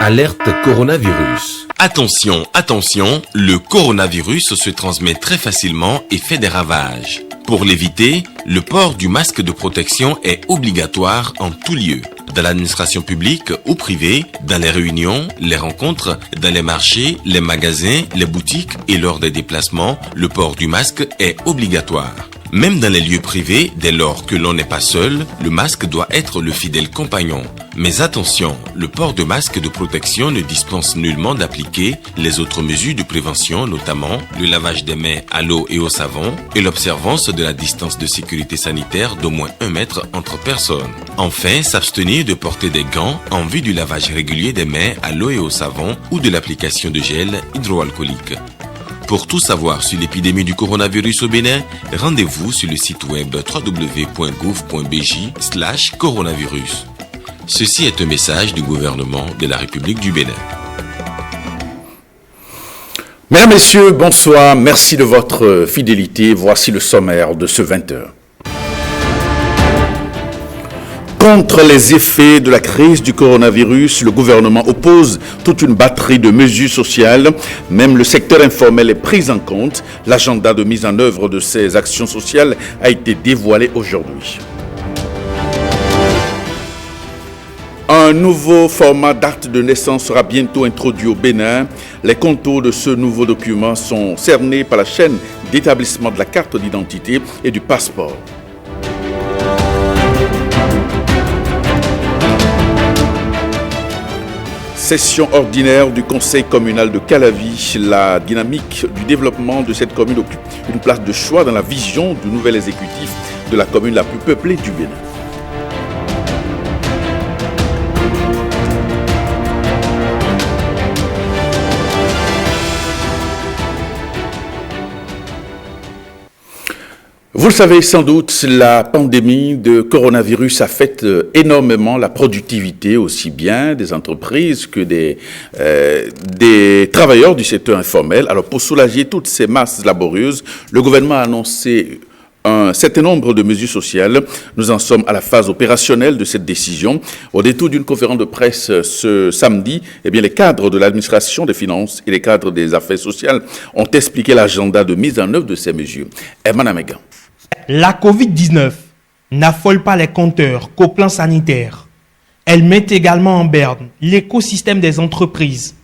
Alerte coronavirus. Attention, attention, le coronavirus se transmet très facilement et fait des ravages. Pour l'éviter, le port du masque de protection est obligatoire en tout lieu. Dans l'administration publique ou privée, dans les réunions, les rencontres, dans les marchés, les magasins, les boutiques et lors des déplacements, le port du masque est obligatoire. Même dans les lieux privés, dès lors que l'on n'est pas seul, le masque doit être le fidèle compagnon. Mais attention, le port de masque de protection ne dispense nullement d'appliquer les autres mesures de prévention, notamment le lavage des mains à l'eau et au savon et l'observance de la distance de sécurité sanitaire d'au moins 1 mètre entre personnes. Enfin, s'abstenir de porter des gants en vue du lavage régulier des mains à l'eau et au savon ou de l'application de gel hydroalcoolique. Pour tout savoir sur l'épidémie du coronavirus au Bénin, rendez-vous sur le site web www.gouv.bj/coronavirus. Ceci est un message du gouvernement de la République du Bénin. Mesdames, Messieurs, bonsoir. Merci de votre fidélité. Voici le sommaire de ce 20h. Contre les effets de la crise du coronavirus, le gouvernement oppose toute une batterie de mesures sociales. Même le secteur informel est pris en compte. L'agenda de mise en œuvre de ces actions sociales a été dévoilé aujourd'hui. Un nouveau format d'acte de naissance sera bientôt introduit au Bénin. Les contours de ce nouveau document sont cernés par la chaîne d'établissement de la carte d'identité et du passeport. Session ordinaire du conseil communal de Calavi. La dynamique du développement de cette commune occupe une place de choix dans la vision du nouvel exécutif de la commune la plus peuplée du Bénin. Vous le savez sans doute, la pandémie de coronavirus affecte énormément la productivité, aussi bien des entreprises que des travailleurs du secteur informel. Alors pour soulager toutes ces masses laborieuses, le gouvernement a annoncé un certain nombre de mesures sociales. Nous en sommes à la phase opérationnelle de cette décision. Au détour d'une conférence de presse ce samedi, les cadres de l'administration des finances et les cadres des affaires sociales ont expliqué l'agenda de mise en œuvre de ces mesures. Herman Amegan. La Covid-19 n'affole pas les compteurs qu'au plan sanitaire. Elle met également en berne l'écosystème des entreprises.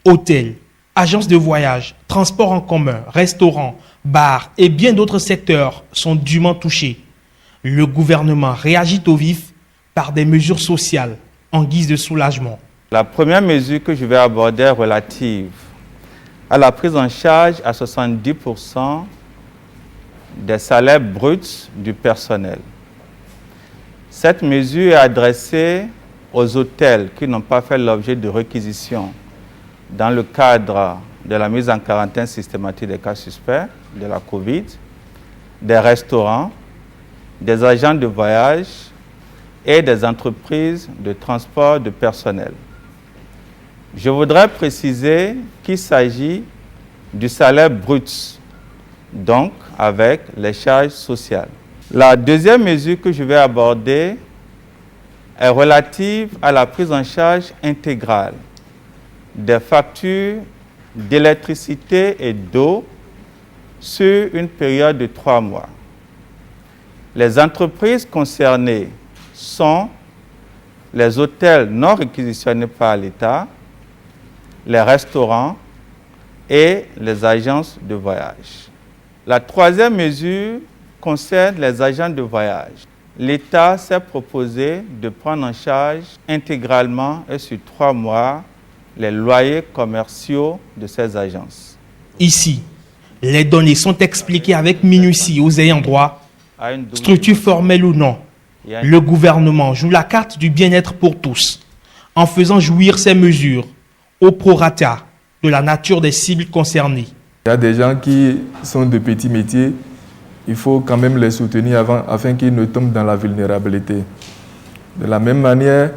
Hôtels, agences de voyage, transports en commun, restaurants, bars et bien d'autres secteurs sont dûment touchés. Le gouvernement réagit au vif par des mesures sociales en guise de soulagement. La première mesure que je vais aborder est relative à la prise en charge à 70% des salaires bruts du personnel. Cette mesure est adressée aux hôtels qui n'ont pas fait l'objet de réquisition dans le cadre de la mise en quarantaine systématique des cas suspects de la COVID, des restaurants, des agents de voyage et des entreprises de transport de personnel. Je voudrais préciser qu'il s'agit du salaire brut, donc avec les charges sociales. La deuxième mesure que je vais aborder est relative à la prise en charge intégrale des factures d'électricité et d'eau sur une période de 3 mois. Les entreprises concernées sont les hôtels non réquisitionnés par l'État, les restaurants et les agences de voyage. La troisième mesure concerne les agents de voyage. L'État s'est proposé de prendre en charge intégralement et sur 3 mois les loyers commerciaux de ces agences. Ici, les données sont expliquées avec minutie aux ayants droit, structure formelle ou non. Le gouvernement joue la carte du bien-être pour tous en faisant jouir ces mesures au prorata de la nature des cibles concernées. Il y a des gens qui sont de petits métiers, il faut quand même les soutenir afin qu'ils ne tombent dans la vulnérabilité. De la même manière,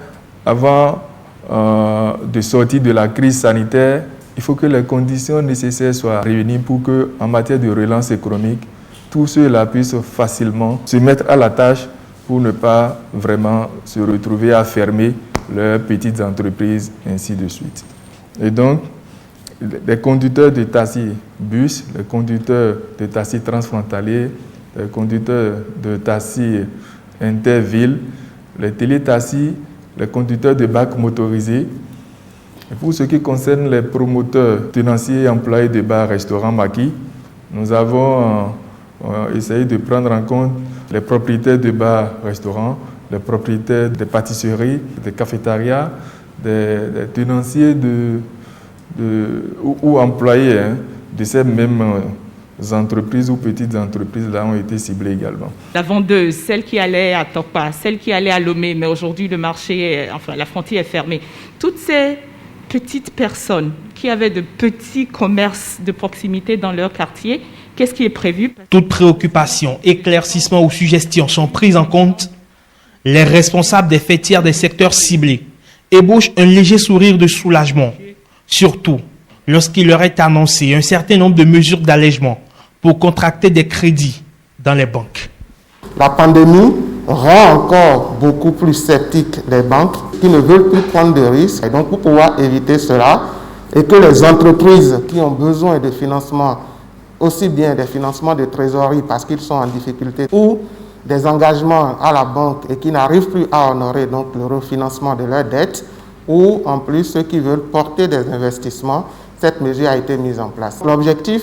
avant de sortir de la crise sanitaire, il faut que les conditions nécessaires soient réunies pour que, en matière de relance économique, tous ceux-là puissent facilement se mettre à la tâche pour ne pas vraiment se retrouver à fermer leurs petites entreprises, ainsi de suite. Et donc, les conducteurs de taxi bus, les conducteurs de taxi transfrontaliers, les conducteurs de taxi intervilles, les télétaxis, les conducteurs de bacs motorisés. Et pour ce qui concerne les promoteurs tenanciers et employés de bars, restaurants, maquis, nous avons essayé de prendre en compte les propriétaires de bars, restaurants, les propriétaires de pâtisseries, des cafétérias, des tenanciers ou employés de ces mêmes entreprises ou petites entreprises là ont été ciblés également. La vendeuse, celle qui allait à Tokpa, celle qui allait à Lomé, mais aujourd'hui le marché, la frontière est fermée. Toutes ces petites personnes qui avaient de petits commerces de proximité dans leur quartier, qu'est-ce qui est prévu? Toutes préoccupations, éclaircissements ou suggestions sont prises en compte. Les responsables des fêtières des secteurs ciblés ébauchent un léger sourire de soulagement, surtout lorsqu'il leur est annoncé un certain nombre de mesures d'allègement pour contracter des crédits dans les banques. La pandémie rend encore beaucoup plus sceptiques les banques qui ne veulent plus prendre de risques. Et donc, pour pouvoir éviter cela et que les entreprises qui ont besoin de financement, aussi bien des financements de trésorerie parce qu'ils sont en difficulté ou des engagements à la banque et qui n'arrivent plus à honorer donc le refinancement de leurs dettes, ou en plus ceux qui veulent porter des investissements, cette mesure a été mise en place. L'objectif,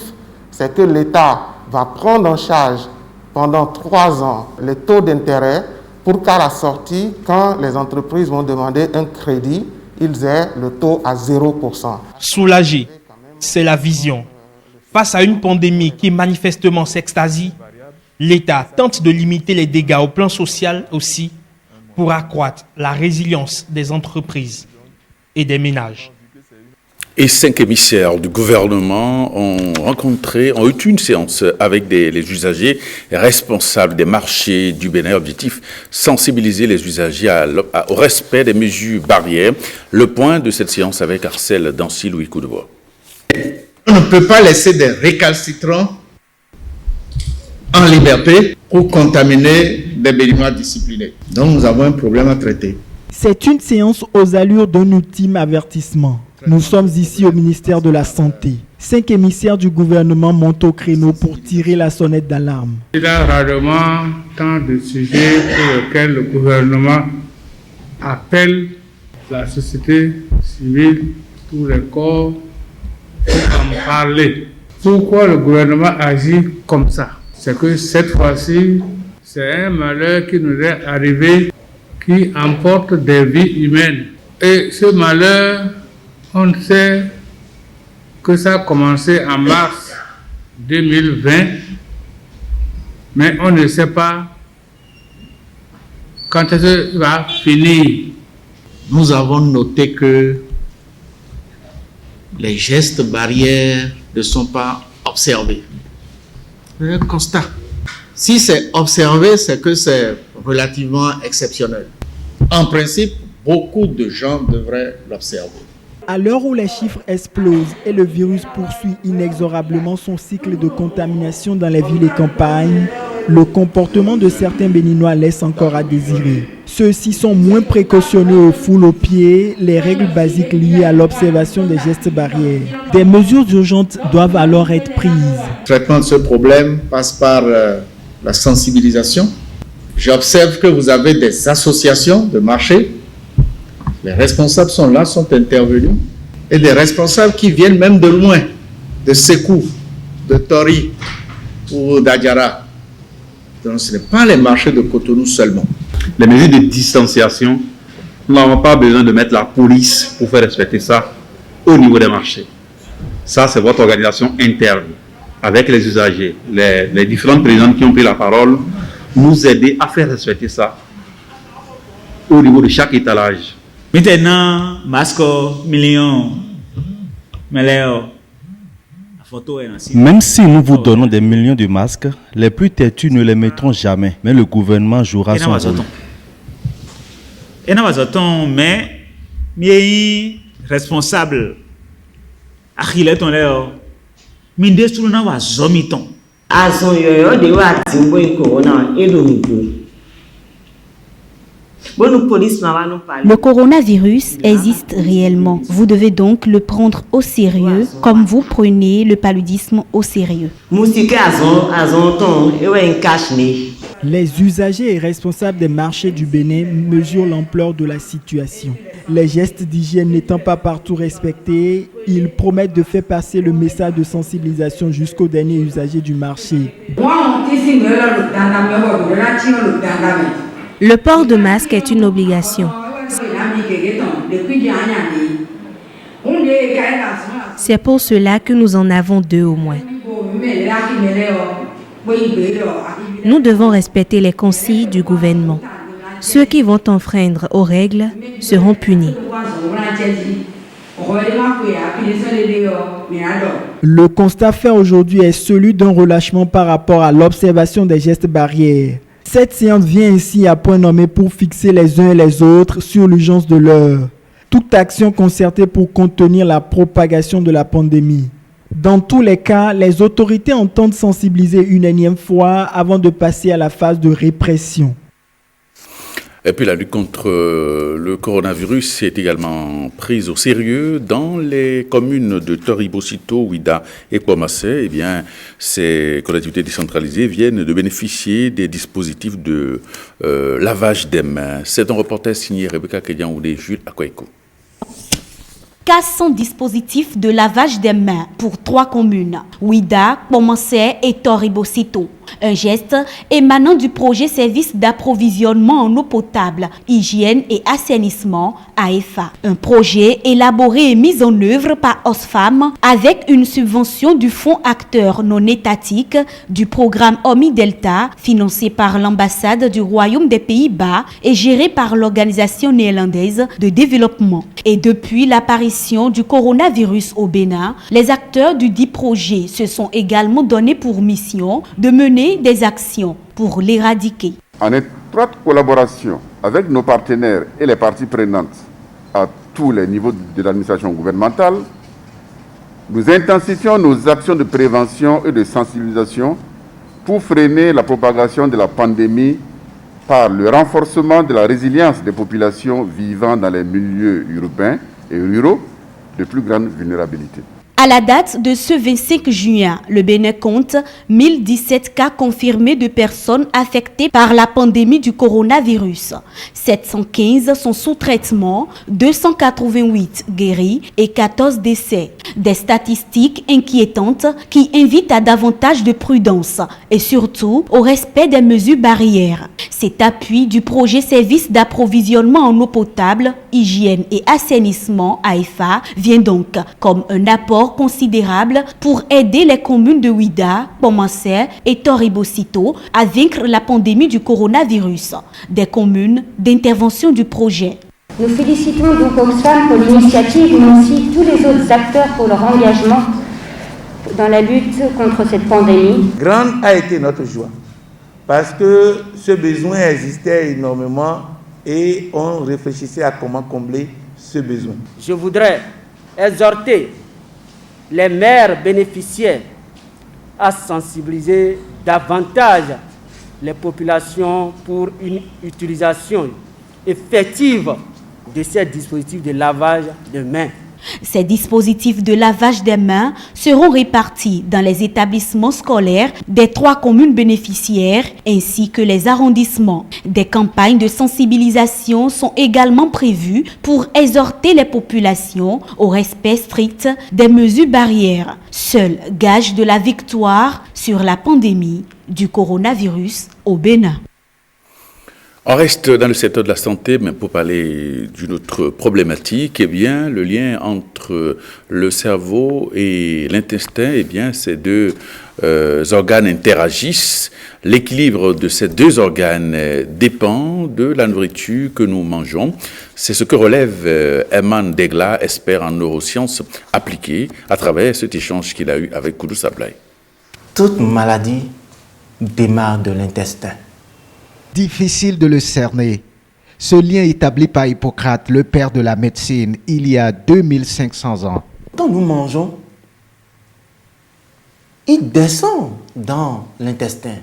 c'est que l'État va prendre en charge pendant 3 ans les taux d'intérêt pour qu'à la sortie, quand les entreprises vont demander un crédit, ils aient le taux à 0%. Soulager, c'est la vision. Face à une pandémie qui manifestement s'extasie, l'État tente de limiter les dégâts au plan social aussi pour accroître la résilience des entreprises et des ménages. Et 5 émissaires du gouvernement ont eu une séance avec les usagers responsables des marchés du Bénin. Objectif, sensibiliser les usagers au respect des mesures barrières. Le point de cette séance avec Arcel Dancy, Louis Coudebois. On ne peut pas laisser des récalcitrants en liberté pour contaminer des Béninois disciplinés. Donc nous avons un problème à traiter. C'est une séance aux allures d'un ultime avertissement. Nous sommes ici au ministère de la Santé. 5 émissaires du gouvernement montent au créneau pour tirer la sonnette d'alarme. Il y a rarement tant de sujets pour lesquels le gouvernement appelle la société civile, tous les corps, pour en parler. Pourquoi le gouvernement agit comme ça? C'est que cette fois-ci, c'est un malheur qui nous est arrivé qui emporte des vies humaines. Et ce malheur, on sait que ça a commencé en mars 2020, mais on ne sait pas quand est-ce que ça va finir. Nous avons noté que les gestes barrières ne sont pas observés. C'est un constat. Si c'est observé, c'est que c'est relativement exceptionnel. En principe, beaucoup de gens devraient l'observer. À l'heure où les chiffres explosent et le virus poursuit inexorablement son cycle de contamination dans les villes et campagnes, le comportement de certains Béninois laisse encore à désirer. Ceux-ci sont moins précautionneux aux foules aux pieds, les règles basiques liées à l'observation des gestes barrières. Des mesures urgentes doivent alors être prises. Le traitement de ce problème passe par la sensibilisation. J'observe que vous avez des associations de marché. Les responsables sont là, sont intervenus. Et des responsables qui viennent même de loin, de Sékou, de Tori ou d'Adjara. Donc ce n'est pas les marchés de Cotonou seulement. Les mesures de distanciation, nous n'avons pas besoin de mettre la police pour faire respecter ça au niveau des marchés. Ça, c'est votre organisation interne, avec les usagers, les différentes présidentes qui ont pris la parole, nous aider à faire respecter ça au niveau de chaque étalage. Maintenant, masque, million, même si nous vous donnons des millions de masques, les plus têtus ne les mettront jamais. Mais le gouvernement jouera son rôle. Mais responsable, Le coronavirus existe réellement. Vous devez donc le prendre au sérieux comme vous prenez le paludisme au sérieux. Les usagers et responsables des marchés du Bénin mesurent l'ampleur de la situation. Les gestes d'hygiène n'étant pas partout respectés, ils promettent de faire passer le message de sensibilisation jusqu'aux derniers usagers du marché. Le port de masque est une obligation. C'est pour cela que nous en avons 2 au moins. Nous devons respecter les consignes du gouvernement. Ceux qui vont enfreindre aux règles seront punis. Le constat fait aujourd'hui est celui d'un relâchement par rapport à l'observation des gestes barrières. Cette séance vient ainsi à point nommé pour fixer les uns et les autres sur l'urgence de l'heure. Toute action concertée pour contenir la propagation de la pandémie. Dans tous les cas, les autorités entendent sensibiliser une énième fois avant de passer à la phase de répression. Et puis la lutte contre le coronavirus est également prise au sérieux dans les communes de Toribocito, Ouida et Kouamassé. Eh bien, ces collectivités décentralisées viennent de bénéficier des dispositifs de lavage des mains. C'est un reportage signé Rebecca Kédian et Jules Akoiko. 400 dispositifs de lavage des mains pour 3 communes, Ouida, Kouamassé et Toribocito. Un geste émanant du projet Service d'approvisionnement en eau potable, hygiène et assainissement, AEFA. Un projet élaboré et mis en œuvre par Oxfam avec une subvention du Fonds acteur non étatique du programme OMI Delta, financé par l'ambassade du Royaume des Pays-Bas et géré par l'Organisation néerlandaise de développement. Et depuis l'apparition du coronavirus au Bénin, les acteurs du dit projet se sont également donnés pour mission de mener des actions pour l'éradiquer. En étroite collaboration avec nos partenaires et les parties prenantes à tous les niveaux de l'administration gouvernementale, nous intensifions nos actions de prévention et de sensibilisation pour freiner la propagation de la pandémie par le renforcement de la résilience des populations vivant dans les milieux urbains et ruraux de plus grande vulnérabilité. À la date de ce 25 juin, le Bénin compte 1017 cas confirmés de personnes affectées par la pandémie du coronavirus. 715 sont sous traitement, 288 guéris et 14 décès. Des statistiques inquiétantes qui invitent à davantage de prudence et surtout au respect des mesures barrières. Cet appui du projet Service d'approvisionnement en eau potable, hygiène et assainissement AEFA vient donc comme un apport considérable pour aider les communes de Ouida, Kouamassé et Toribocito à vaincre la pandémie du coronavirus. Des communes d'intervention du projet. Nous félicitons donc Oxfam pour l'initiative, mais aussi tous les autres acteurs pour leur engagement dans la lutte contre cette pandémie. Grande a été notre joie, parce que ce besoin existait énormément et on réfléchissait à comment combler ce besoin. Je voudrais exhorter les maires bénéficiaires à sensibiliser davantage les populations pour une utilisation effective de ces dispositifs de lavage de mains. Ces dispositifs de lavage des mains seront répartis dans les établissements scolaires des 3 communes bénéficiaires ainsi que les arrondissements. Des campagnes de sensibilisation sont également prévues pour exhorter les populations au respect strict des mesures barrières. Seul gage de la victoire sur la pandémie du coronavirus au Bénin. On reste dans le secteur de la santé, mais pour parler d'une autre problématique, eh bien, le lien entre le cerveau et l'intestin, eh bien, ces 2 organes interagissent. L'équilibre de ces 2 organes dépend de la nourriture que nous mangeons. C'est ce que relève Herman Degla, expert en neurosciences appliquées, à travers cet échange qu'il a eu avec Koudou Sablay. Toute maladie démarre de l'intestin. Difficile de le cerner. Ce lien établi par Hippocrate, le père de la médecine, il y a 2500 ans. Quand nous mangeons, il descend dans l'intestin,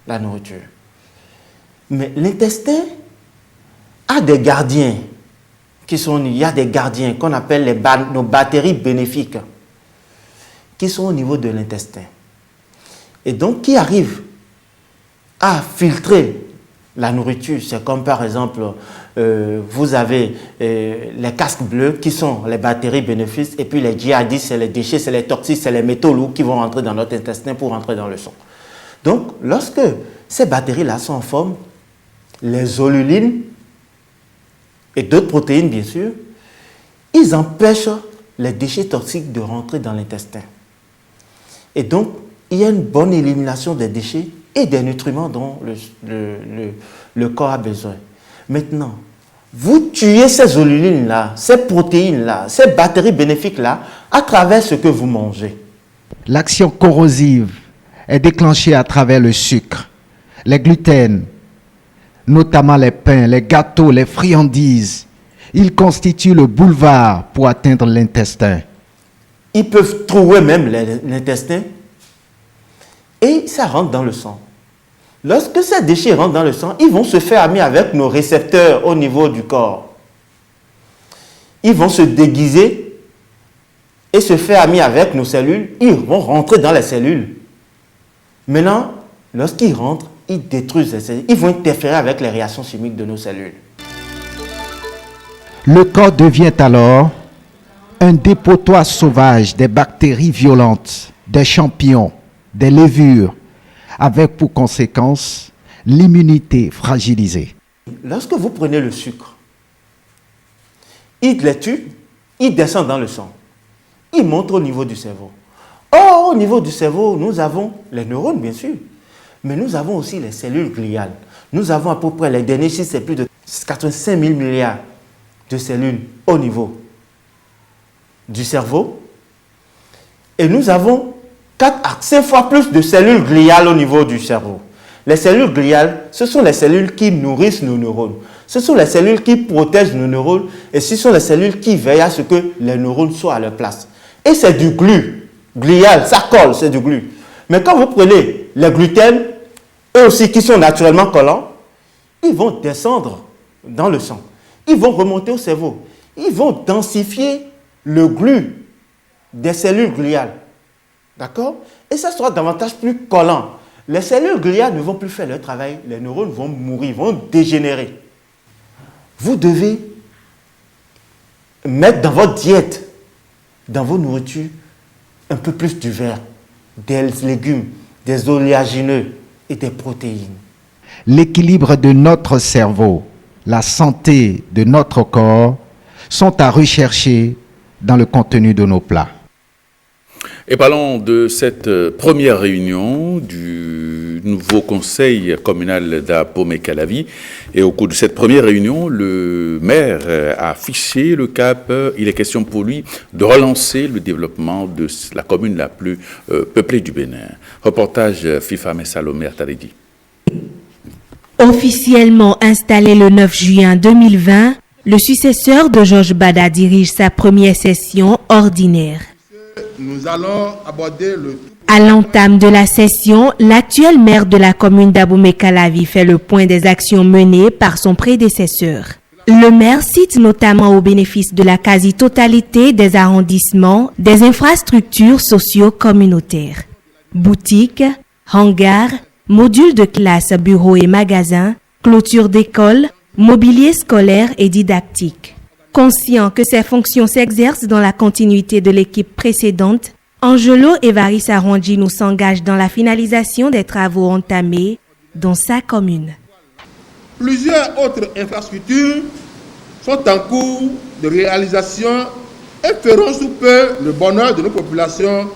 la nourriture. Mais l'intestin a des gardiens il y a des gardiens qu'on appelle nos batteries bénéfiques qui sont au niveau de l'intestin. Et donc, qui arrivent à filtrer la nourriture. C'est comme par exemple, vous avez les casques bleus qui sont les batteries bénéfiques et puis les djihadistes, c'est les déchets, c'est les toxiques, c'est les métaux lourds qui vont rentrer dans notre intestin pour rentrer dans le sang. Donc, lorsque ces batteries-là sont en forme, les zolulines et d'autres protéines, bien sûr, ils empêchent les déchets toxiques de rentrer dans l'intestin. Et donc, il y a une bonne élimination des déchets et des nutriments dont le corps a besoin. Maintenant, vous tuez ces zolulines-là, ces protéines-là, ces batteries bénéfiques-là, à travers ce que vous mangez. L'action corrosive est déclenchée à travers le sucre, les gluten, notamment les pains, les gâteaux, les friandises. Ils constituent le boulevard pour atteindre l'intestin. Ils peuvent trouer même l'intestin et ça rentre dans le sang. Lorsque ces déchets rentrent dans le sang, ils vont se faire amis avec nos récepteurs au niveau du corps. Ils vont se déguiser et se faire amis avec nos cellules. Ils vont rentrer dans les cellules. Maintenant, lorsqu'ils rentrent, ils détruisent les cellules. Ils vont interférer avec les réactions chimiques de nos cellules. Le corps devient alors un dépotoir sauvage des bactéries violentes, des champignons, des levures, avec pour conséquence l'immunité fragilisée. Lorsque vous prenez le sucre, il les tue, il descend dans le sang, il monte au niveau du cerveau. Or, au niveau du cerveau, nous avons les neurones, bien sûr, mais nous avons aussi les cellules gliales. Nous avons à peu près, les derniers chiffres, c'est plus de 85 000 milliards de cellules au niveau du cerveau. Et nous avons 4 à 5 fois plus de cellules gliales au niveau du cerveau. Les cellules gliales, ce sont les cellules qui nourrissent nos neurones. Ce sont les cellules qui protègent nos neurones et ce sont les cellules qui veillent à ce que les neurones soient à leur place. Et c'est du glu glial, ça colle, c'est du glu. Mais quand vous prenez les gluten, eux aussi qui sont naturellement collants, ils vont descendre dans le sang. Ils vont remonter au cerveau. Ils vont densifier le glu des cellules gliales. D'accord? Et ça sera davantage plus collant. Les cellules gliales ne vont plus faire leur travail. Les neurones vont mourir, vont dégénérer. Vous devez mettre dans votre diète, dans vos nourritures, un peu plus du vert, des légumes, des oléagineux et des protéines. L'équilibre de notre cerveau, la santé de notre corps sont à rechercher dans le contenu de nos plats. Et parlons de cette première réunion du nouveau conseil communal d'Abomey-Calavi. Et au cours de cette première réunion, le maire a affiché le cap. Il est question pour lui de relancer le développement de la commune la plus peuplée du Bénin. Reportage Fifame Salomé Artaredi. Officiellement installé le 9 juin 2020, le successeur de Georges Bada dirige sa première session ordinaire. Nous allons aborder À l'entame de la session, l'actuel maire de la commune d'Abomey-Calavi fait le point des actions menées par son prédécesseur. Le maire cite notamment au bénéfice de la quasi-totalité des arrondissements des infrastructures socio-communautaires. Boutiques, hangars, modules de classe, bureaux et magasins, clôture d'écoles, mobilier scolaire et didactique. Conscient que ces fonctions s'exercent dans la continuité de l'équipe précédente, Angelo Evaris Arondino s'engage dans la finalisation des travaux entamés dans sa commune. Plusieurs autres infrastructures sont en cours de réalisation et feront sous peu le bonheur de nos populations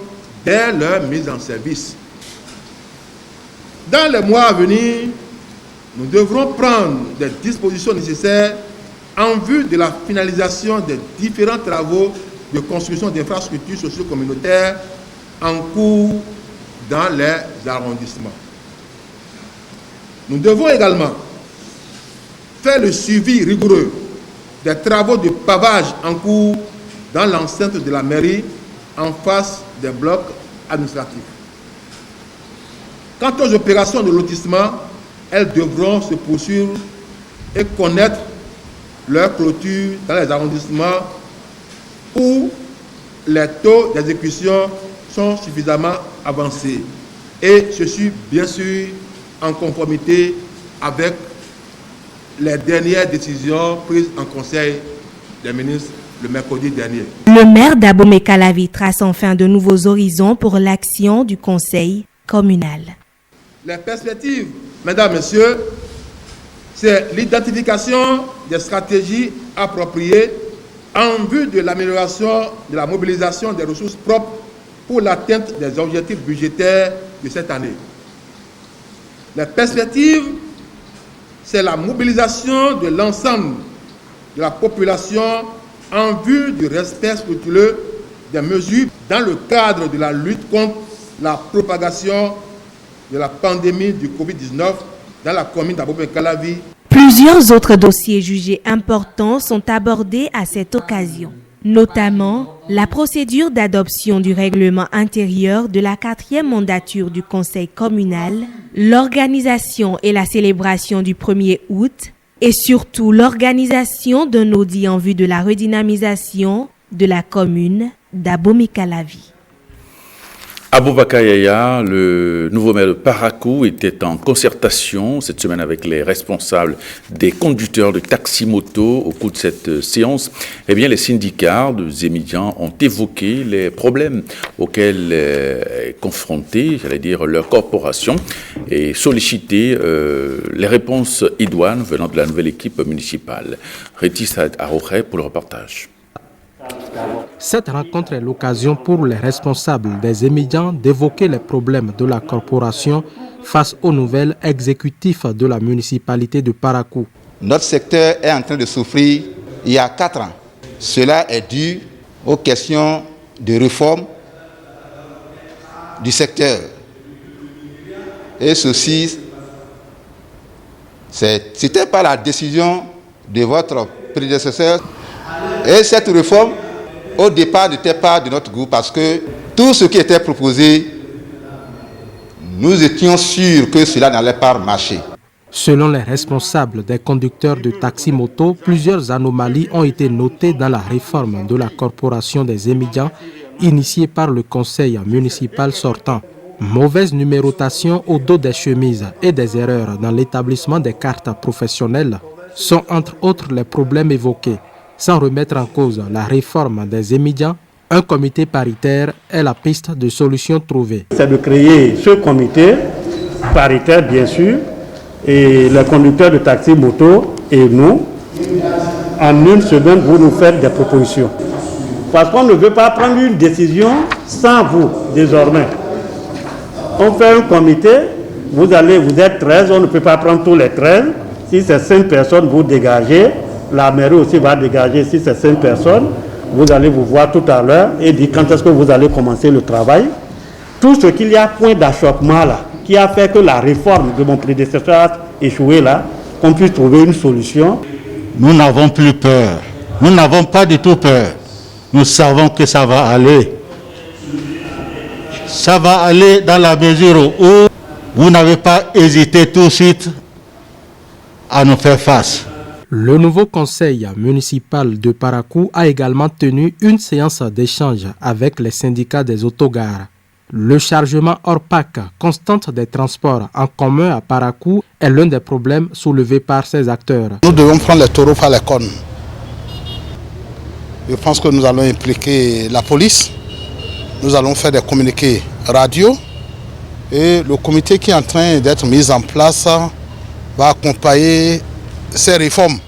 dès leur mise en service. Dans les mois à venir, nous devrons prendre des dispositions nécessaires en vue de la finalisation des différents travaux de construction d'infrastructures socio-communautaires en cours dans les arrondissements. Nous devons également faire le suivi rigoureux des travaux de pavage en cours dans l'enceinte de la mairie en face des blocs administratifs. Quant aux opérations de lotissement, elles devront se poursuivre et connaître leur clôture dans les arrondissements où les taux d'exécution sont suffisamment avancés. Et je suis bien sûr en conformité avec les dernières décisions prises en Conseil des ministres le mercredi dernier. Le maire d'Abomey-Calavi trace enfin de nouveaux horizons pour l'action du Conseil communal. Les perspectives, mesdames, messieurs, c'est l'identification des stratégies appropriées en vue de l'amélioration de la mobilisation des ressources propres pour l'atteinte des objectifs budgétaires de cette année. Les perspectives, c'est la mobilisation de l'ensemble de la population en vue du respect scrupuleux des mesures dans le cadre de la lutte contre la propagation de la pandémie du Covid-19 dans la commune d'Abomey-Calavi. Plusieurs autres dossiers jugés importants sont abordés à cette occasion, notamment la procédure d'adoption du règlement intérieur de la 4e mandature du Conseil communal, l'organisation et la célébration du 1er août et surtout l'organisation d'un audit en vue de la redynamisation de la commune d'Abomey-Calavi. Aboubakar Yaya, le nouveau maire de Parakou, était en concertation cette semaine avec les responsables des conducteurs de taxi-moto. Au cours de cette séance, les syndicats de Zémidjan ont évoqué les problèmes auxquels est confrontée, leur corporation, et sollicité les réponses idoines venant de la nouvelle équipe municipale. Rétis Aroche pour le reportage. Cette rencontre est l'occasion pour les responsables des Zémidjan d'évoquer les problèmes de la corporation face aux nouvelles exécutifs de la municipalité de Parakou. Notre secteur est en train de souffrir il y a 4 ans. Cela est dû aux questions de réforme du secteur. Et ceci, c'était pas la décision de votre prédécesseur. Et cette réforme, au départ, n'était pas de notre goût parce que tout ce qui était proposé, nous étions sûrs que cela n'allait pas marcher. Selon les responsables des conducteurs de taxi-moto, plusieurs anomalies ont été notées dans la réforme de la corporation des Zémidjan initiée par le conseil municipal sortant. Mauvaise numérotation au dos des chemises et des erreurs dans l'établissement des cartes professionnelles sont entre autres les problèmes évoqués. Sans remettre en cause la réforme des Zémidjan, un comité paritaire est la piste de solution trouvée. C'est de créer ce comité paritaire, bien sûr, et les conducteurs de taxi moto et nous, en une semaine, vous nous faites des propositions. Parce qu'on ne veut pas prendre une décision sans vous, désormais. On fait un comité, vous êtes 13, on ne peut pas prendre tous les 13. Si c'est 5 personnes, vous dégagez. La mairie aussi va dégager, si c'est 5 personnes. Vous allez vous voir tout à l'heure et dire quand est-ce que vous allez commencer le travail. Tout ce qu'il y a point d'achoppement là, qui a fait que la réforme de mon prédécesseur a échoué là, qu'on puisse trouver une solution. Nous n'avons plus peur. Nous n'avons pas du tout peur. Nous savons que ça va aller. Ça va aller dans la mesure où vous n'avez pas hésité tout de suite à nous faire face. Le nouveau conseil municipal de Parakou a également tenu une séance d'échange avec les syndicats des autogares. Le chargement hors pack constante des transports en commun à Parakou est l'un des problèmes soulevés par ces acteurs. Nous devons prendre les taureaux par les cornes. Je pense que nous allons impliquer la police. Nous allons faire des communiqués radio. Et le comité qui est en train d'être mis en place va accompagner ces réformes.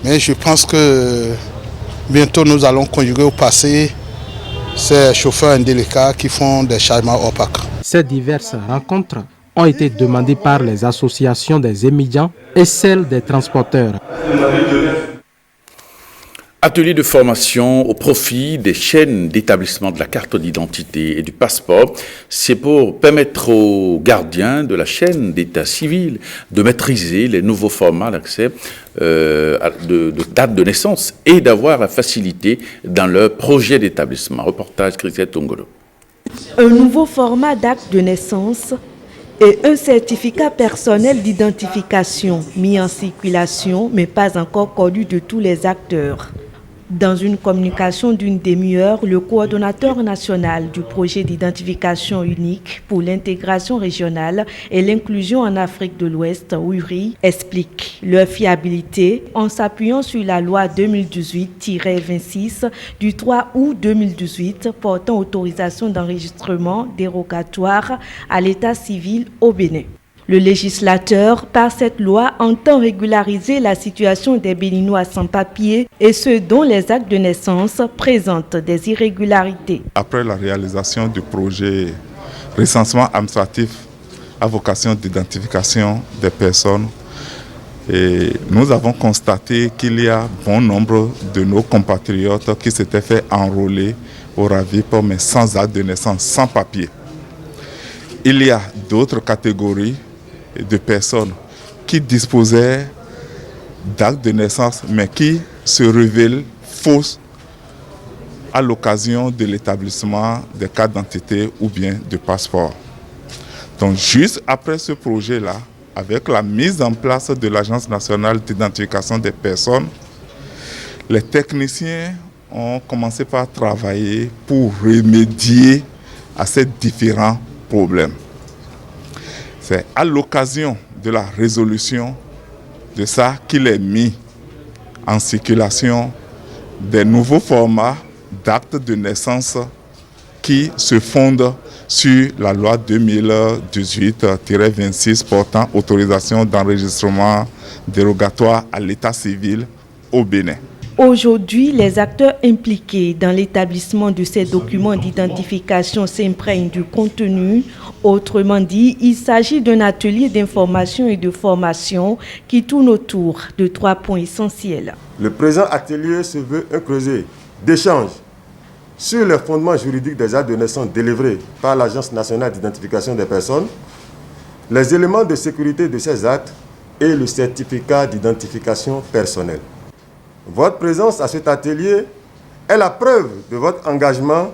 Mais je pense que bientôt nous allons conjuguer au passé ces chauffeurs indélicats qui font des chargements opaques. Ces diverses rencontres ont été demandées par les associations des Zémidjan et celles des transporteurs. Atelier de formation au profit des chaînes d'établissement de la carte d'identité et du passeport. C'est pour permettre aux gardiens de la chaîne d'état civil de maîtriser les nouveaux formats d'accès de date de naissance et d'avoir la facilité dans leur projet d'établissement. Reportage Christian Tongolo. Un nouveau format d'acte de naissance et un certificat personnel d'identification mis en circulation mais pas encore connu de tous les acteurs. Dans une communication d'une demi-heure, le coordonnateur national du projet d'identification unique pour l'intégration régionale et l'inclusion en Afrique de l'Ouest, URI, explique leur fiabilité en s'appuyant sur la loi 2018-26 du 3 août 2018 portant autorisation d'enregistrement dérogatoire à l'état civil au Bénin. Le législateur, par cette loi, entend régulariser la situation des Béninois sans papier et ceux dont les actes de naissance présentent des irrégularités. Après la réalisation du projet recensement administratif à vocation d'identification des personnes, nous avons constaté qu'il y a bon nombre de nos compatriotes qui s'étaient fait enrôler au RAVIP mais sans acte de naissance, sans papier. Il y a d'autres catégories de personnes qui disposaient d'actes de naissance mais qui se révèlent fausses à l'occasion de l'établissement des cartes d'identité ou bien de passeport. Donc juste après ce projet-là, avec la mise en place de l'Agence nationale d'identification des personnes, les techniciens ont commencé par travailler pour remédier à ces différents problèmes. C'est à l'occasion de la résolution de ça qu'il est mis en circulation des nouveaux formats d'actes de naissance qui se fondent sur la loi 2018-26 portant autorisation d'enregistrement dérogatoire à l'état civil au Bénin. Aujourd'hui, les acteurs impliqués dans l'établissement de ces documents d'identification s'imprègnent du contenu. Autrement dit, il s'agit d'un atelier d'information et de formation qui tourne autour de 3 points essentiels. Le présent atelier se veut un creuset d'échange sur les fondements juridiques des actes de naissance délivrés par l'Agence nationale d'identification des personnes, les éléments de sécurité de ces actes et le certificat d'identification personnelle. Votre présence à cet atelier est la preuve de votre engagement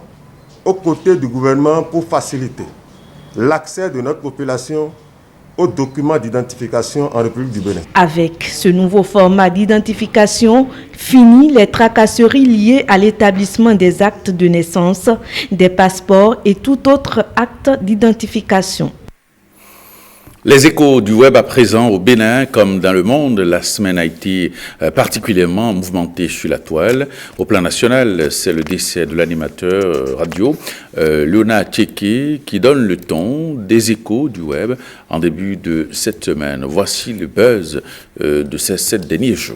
aux côtés du gouvernement pour faciliter l'accès de notre population aux documents d'identification en République du Bénin. Avec ce nouveau format d'identification, fini les tracasseries liées à l'établissement des actes de naissance, des passeports et tout autre acte d'identification. Les échos du web à présent au Bénin, comme dans le monde, la semaine a été particulièrement mouvementée sur la toile. Au plan national, c'est le décès de l'animateur radio Léonard Tchéké qui donne le ton des échos du web en début de cette semaine. Voici le buzz de ces 7 derniers jours.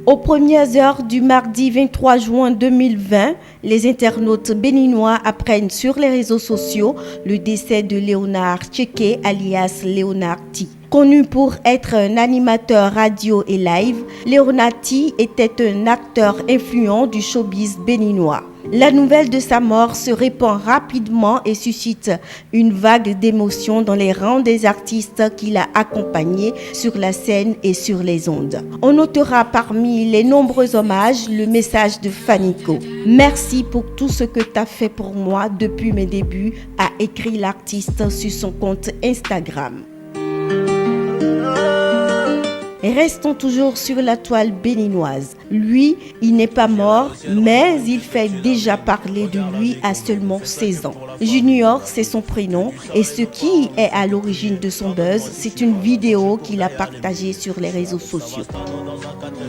Aux premières heures du mardi 23 juin 2020, les internautes béninois apprennent sur les réseaux sociaux le décès de Léonard Tchéké, alias Léonard T. Connu pour être un animateur radio et live, Léonard T était un acteur influent du showbiz béninois. La nouvelle de sa mort se répand rapidement et suscite une vague d'émotion dans les rangs des artistes qu'il a accompagnés sur la scène et sur les ondes. On notera parmi les nombreux hommages le message de Fanico. Merci pour tout ce que tu as fait pour moi depuis mes débuts, a écrit l'artiste sur son compte Instagram. Restons toujours sur la toile béninoise. Lui, il n'est pas mort, mais il fait déjà parler de lui à seulement 16 ans. Junior, c'est son prénom, et ce qui est à l'origine de son buzz, c'est une vidéo qu'il a partagée sur les réseaux sociaux.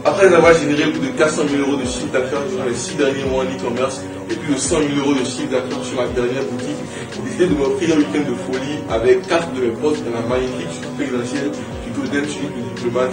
Après avoir généré plus de 400 000 € de chiffre d'affaires durant les 6 derniers mois en e-commerce et plus de 100 000 € de chiffre d'affaires sur ma dernière boutique, j'ai décidé de m'offrir un week-end de folie avec 4 de mes postes dans la magnifique suite présidentielle du Golden Suite du diplomate.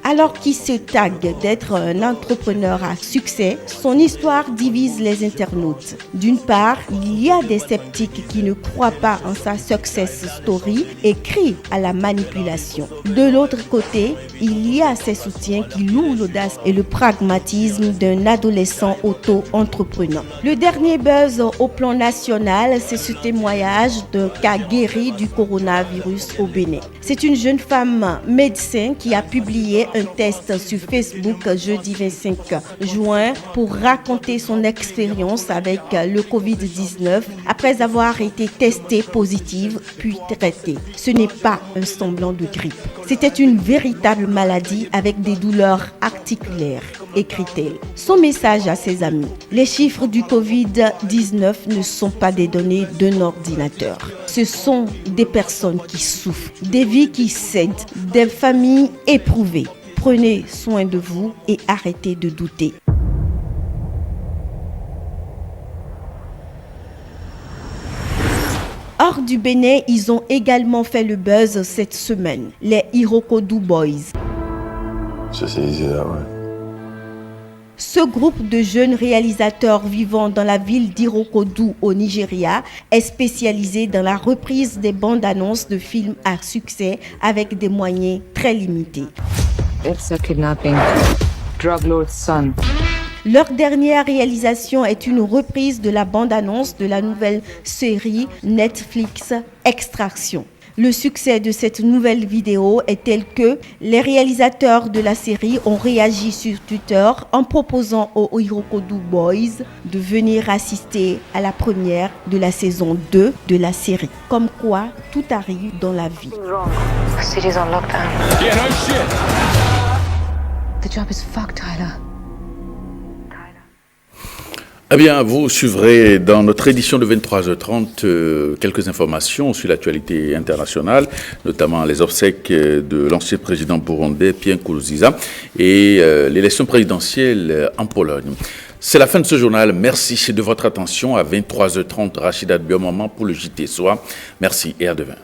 Alors qu'il se tague d'être un entrepreneur à succès, son histoire divise les internautes. D'une part, il y a des sceptiques qui ne croient pas en sa success story et crient à la manipulation. De l'autre côté, il y a ses soutiens qui louent l'audace et le pragmatisme d'un adolescent auto-entrepreneur. Le dernier buzz au plan national, c'est ce témoignage d'un cas guéri du coronavirus au Bénin. C'est une jeune femme médecin médecin qui a publié un test sur Facebook jeudi 25 juin pour raconter son expérience avec le Covid-19 après avoir été testée positive puis traitée. Ce n'est pas un semblant de grippe. C'était une véritable maladie avec des douleurs articulaires, écrit-elle. Son message à ses amis. Les chiffres du Covid-19 ne sont pas des données d'un ordinateur. Ce sont des personnes qui souffrent, des vies qui cèdent, des familles éprouvées. Prenez soin de vous et arrêtez de douter. Hors du Bénin, ils ont également fait le buzz cette semaine, les Irokodou Boys. Ce groupe de jeunes réalisateurs vivant dans la ville d'Irokodou au Nigeria est spécialisé dans la reprise des bandes annonces de films à succès avec des moyens très limités. It's a kidnapping. Drug lord's son. Leur dernière réalisation est une reprise de la bande-annonce de la nouvelle série Netflix Extraction. Le succès de cette nouvelle vidéo est tel que les réalisateurs de la série ont réagi sur Twitter en proposant aux Irokodou Boys de venir assister à la première de la saison 2 de la série. Comme quoi, tout arrive dans la vie. The city's on lockdown. Yeah, no shit. The job is fucked, Tyler. Eh bien, vous suivrez dans notre édition de 23h30 quelques informations sur l'actualité internationale, notamment les obsèques de l'ancien président burundais Pierre Nkurunziza et l'élection présidentielle en Pologne. C'est la fin de ce journal. Merci de votre attention. À 23h30, Rachida Biomama pour le JT Soir. Merci et à demain.